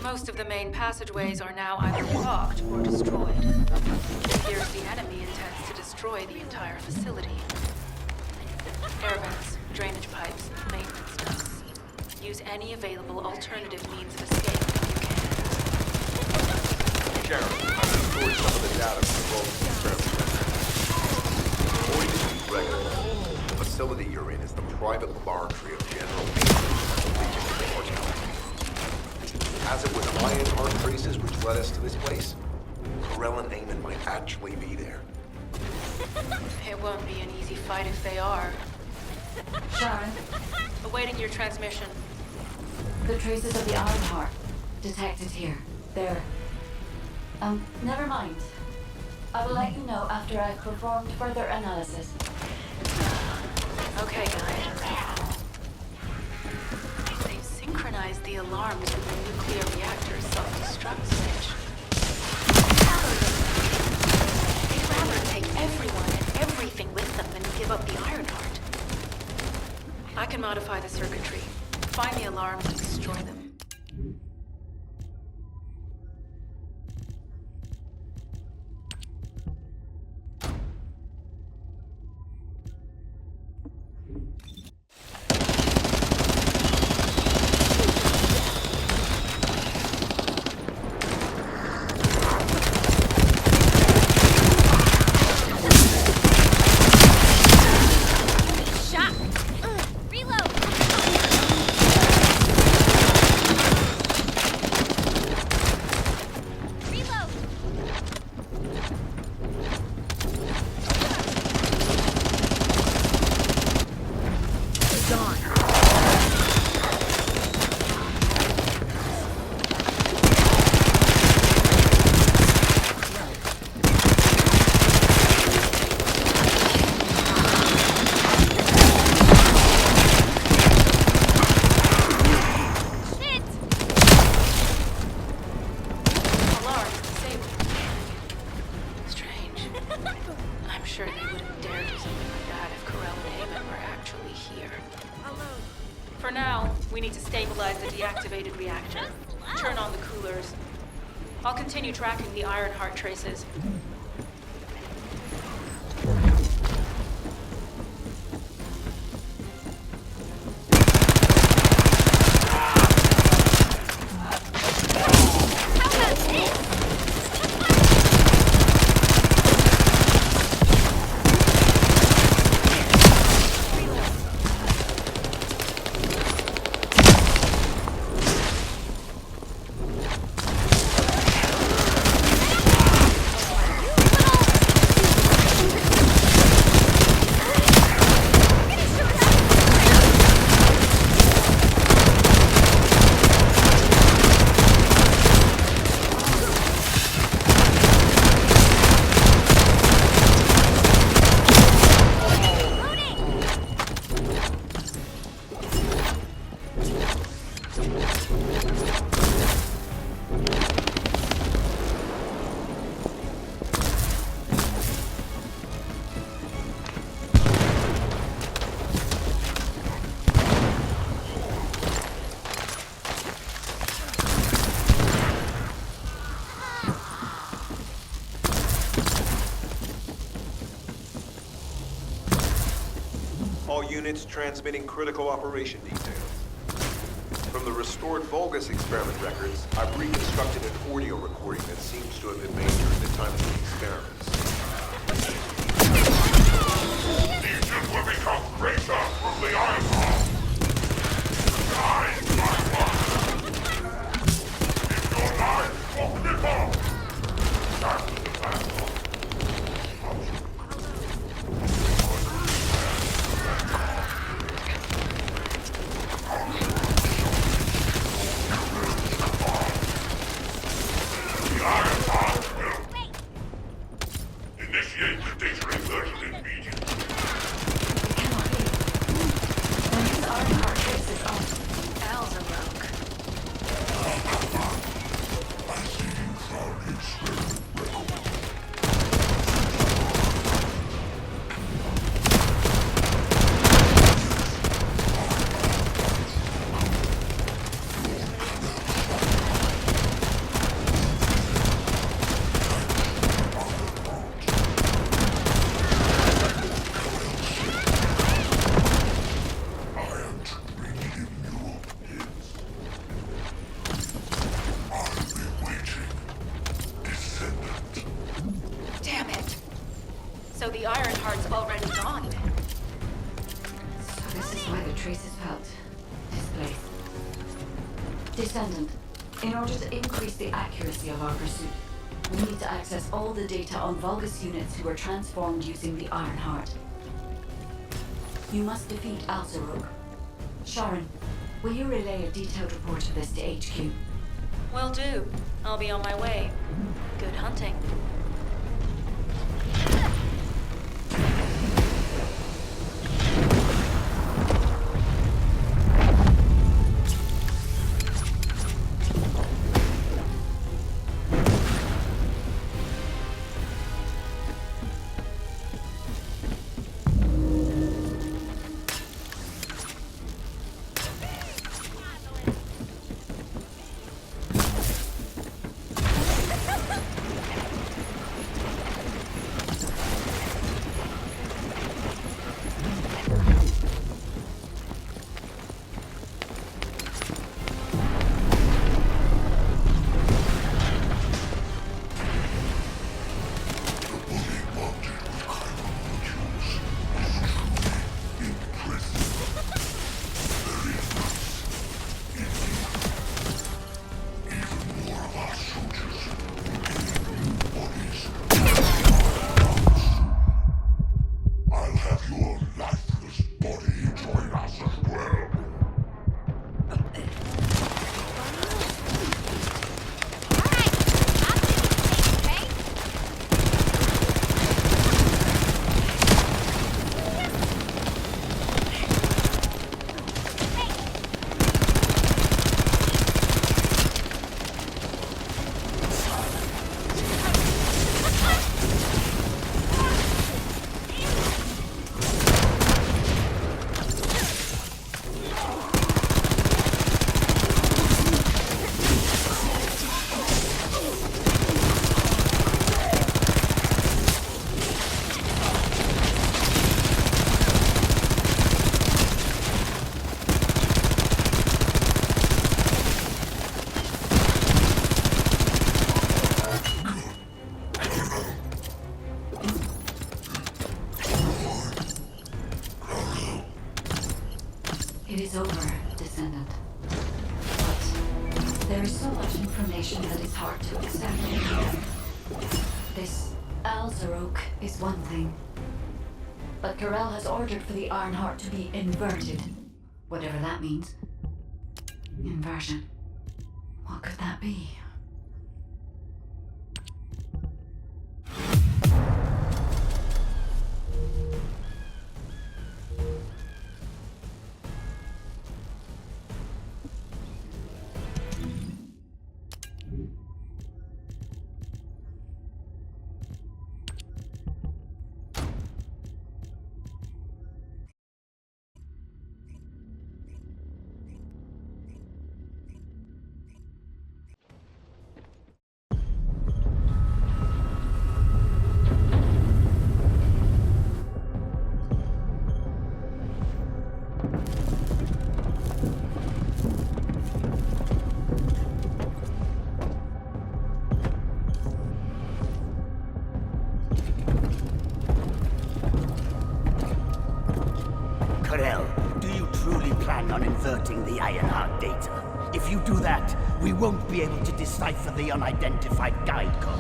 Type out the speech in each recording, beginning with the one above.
Most of the main passageways are now either blocked or destroyed. It appears the enemy intends to destroy the entire facility. Air vents, drainage pipes, maintenance ducts. Use any available alternative means of escape if you can. Sharon, I've restored some of the data from the Vulcan experiment. According to these records, the facility you're in is the private laboratory of General As it was Ironheart traces which led us to this place, Corell and Naaman might actually be there. It won't be an easy fight if they are. Sharon, Awaiting your transmission. the traces of the Ironheart detected here. They're... never mind. I will let you know after I've performed further analysis. Okay, guys. They've synchronized the alarms with the nuclear reactor's self-destruct switch. They'd rather take everyone and everything with them than give up the Ironheart. I can modify the circuitry, find the alarms and destroy them. For now, we need to stabilize the deactivated reactor. Turn on the coolers. I'll continue tracking the Ironheart traces. All units transmitting critical operation details. From the restored Vulgus experiment records, I've reconstructed an audio recording that seems to have been made during the time of the experiments. Legion will become greater from the Ironheart. Die, my one! If your life will cripple, that's the battle. So the Ironheart's already gone. So this is why the traces felt displaced. Descendant, in order to increase the accuracy of our pursuit, we need to access all the data on Vulgus units who were transformed using the Ironheart. You must defeat Alzarok. Sharon, will you relay a detailed report of this to HQ? Will do. I'll be on my way. Good hunting. It is over, Descendant. But there is so much information that is hard to accept. This Alzarok is one thing. But Karel has ordered for the Ironheart to be inverted. Whatever that means. Inversion. What could that be? On inverting the Ironheart data. If you do that, we won't be able to decipher the unidentified guide code.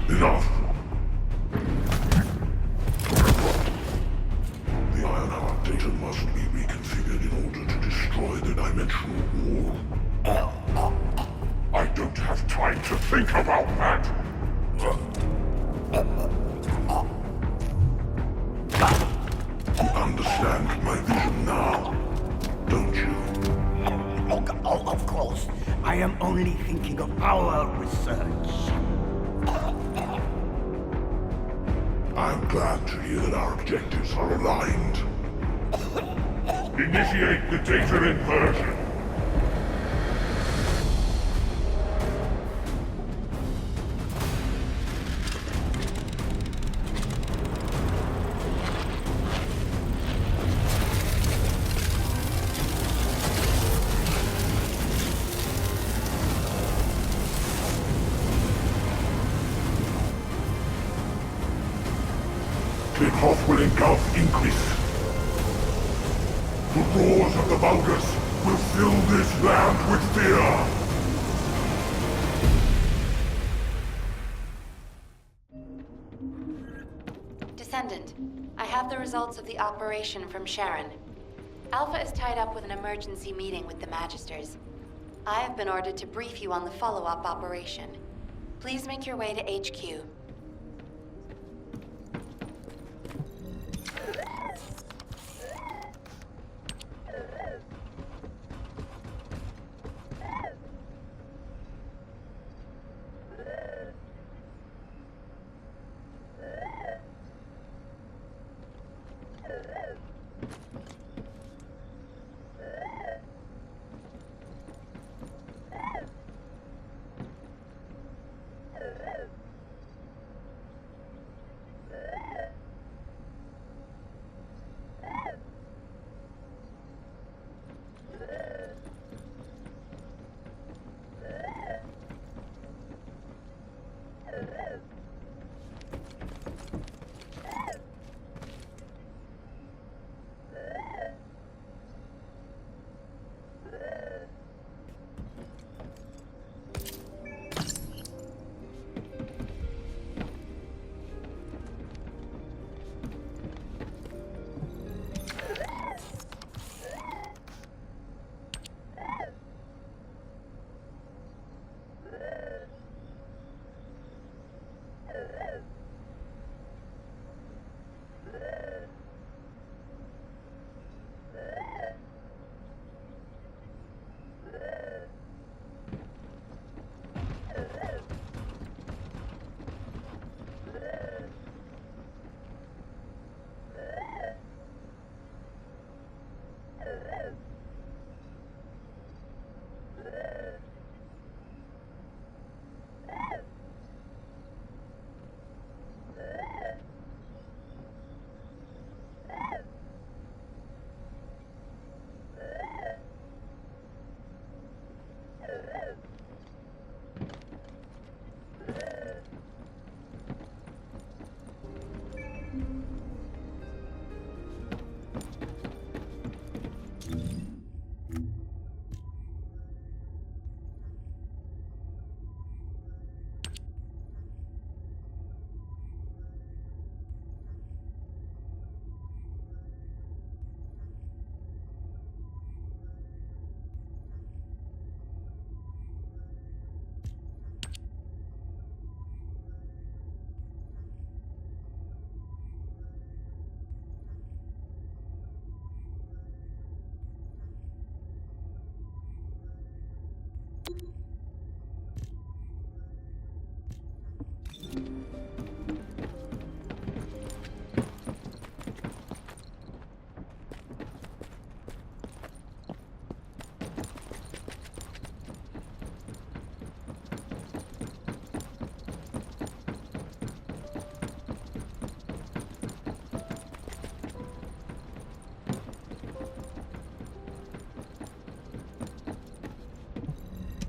Enough! The Ironheart data must be reconfigured in order to destroy the dimensional wall. I don't have time to think about that! You understand my vision now, don't you? Oh, of course. I am only thinking of our research. I'm glad to hear that our objectives are aligned. Initiate the data inversion. path will engulf Increase. The roars of the Vulgus will fill this land with fear! Descendant, I have the results of the operation from Sharon. Alpha is tied up with an emergency meeting with the Magisters. I have been ordered to brief you on the follow-up operation. Please make your way to HQ.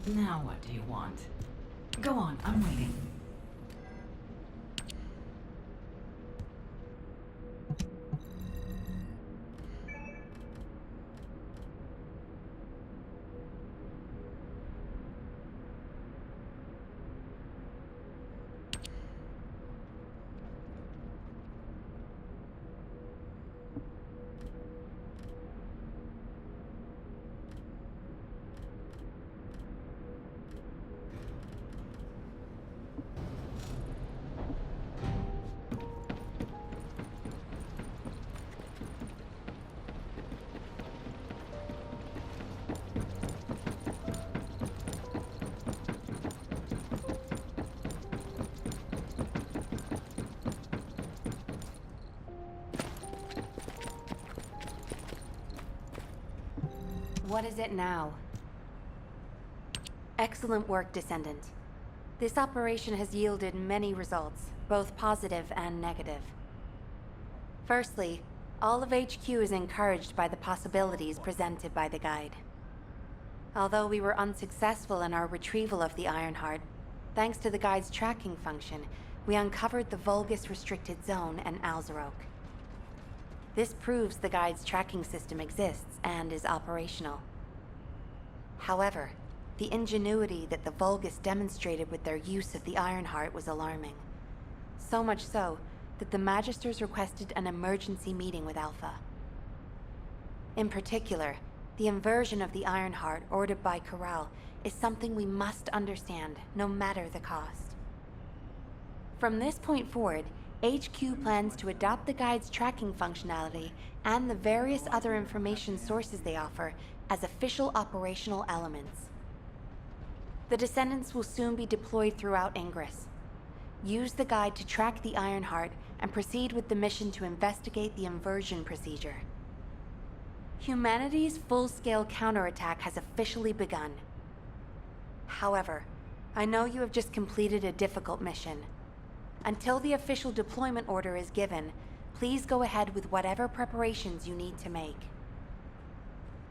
Now what do you want? Go on, I'm waiting. What is it now? Excellent work, Descendant. This operation has yielded many results, both positive and negative. Firstly, all of HQ is encouraged by the possibilities presented by the guide. Although we were unsuccessful in our retrieval of the Ironheart, thanks to the guide's tracking function, we uncovered the Vulgus restricted zone and Alzarok. This proves the guide's tracking system exists and is operational. However, the ingenuity that the Vulgus demonstrated with their use of the Ironheart was alarming. So much so that the Magisters requested an emergency meeting with Alpha. In particular, the inversion of the Ironheart ordered by Corral is something we must understand, no matter the cost. From this point forward, HQ plans to adopt the Guide's tracking functionality and the various other information sources they offer as official operational elements. The Descendants will soon be deployed throughout Ingress. Use the Guide to track the Ironheart and proceed with the mission to investigate the inversion procedure. Humanity's full-scale counterattack has officially begun. However, I know you have just completed a difficult mission. Until the official deployment order is given, please go ahead with whatever preparations you need to make.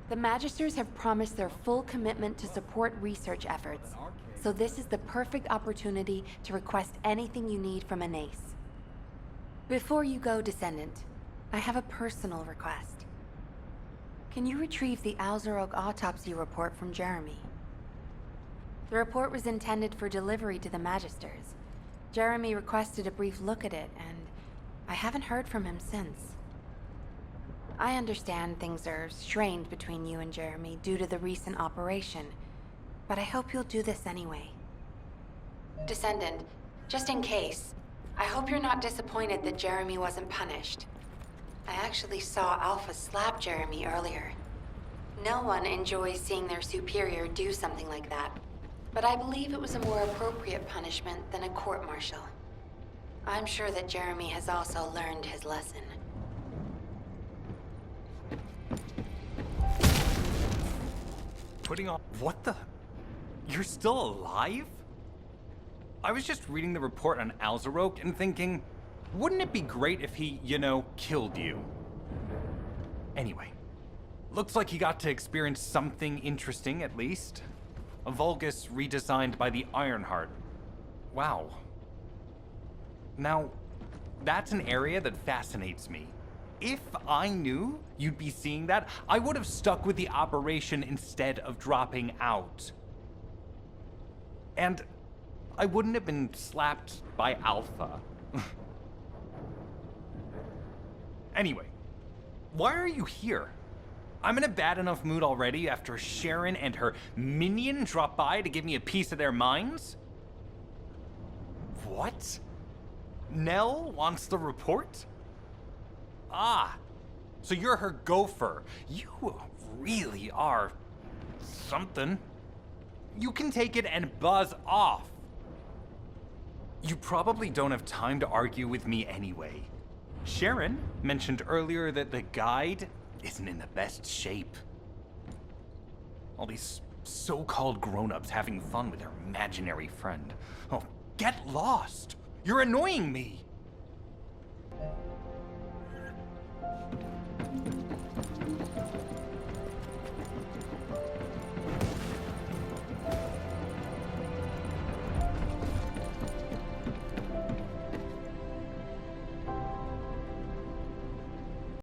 The Magisters have promised their full commitment to support research efforts, so this is the perfect opportunity to request anything you need from an ace. Before you go, Descendant, I have a personal request. Can you retrieve the Alzarok autopsy report from Jeremy? The report was intended for delivery to the Magisters. Jeremy requested a brief look at it, and I haven't heard from him since. I understand things are strained between you and Jeremy due to the recent operation, but I hope you'll do this anyway. Descendant, just in case, I hope you're not disappointed that Jeremy wasn't punished. I actually saw Alpha slap Jeremy earlier. No one enjoys seeing their superior do something like that, but I believe it was a more appropriate punishment than a court-martial. I'm sure that Jeremy has also learned his lesson. Putting on... What the... You're still alive? I was just reading the report on Alzarok and thinking, wouldn't it be great if he, killed you? Anyway, looks like you got to experience something interesting at least. A Vulgus redesigned by the Ironheart. Wow. Now, that's an area that fascinates me. If I knew you'd be seeing that, I would have stuck with the operation instead of dropping out. And I wouldn't have been slapped by Alpha. Anyway, why are you here? I'm in a bad enough mood already after Sharon and her minion drop by to give me a piece of their minds? What? Nell wants the report? Ah, so you're her gopher. You really are something. You can take it and buzz off. You probably don't have time to argue with me anyway. Sharon mentioned earlier that the guide isn't in the best shape. All these so-called grown-ups having fun with their imaginary friend. Oh, get lost! You're annoying me!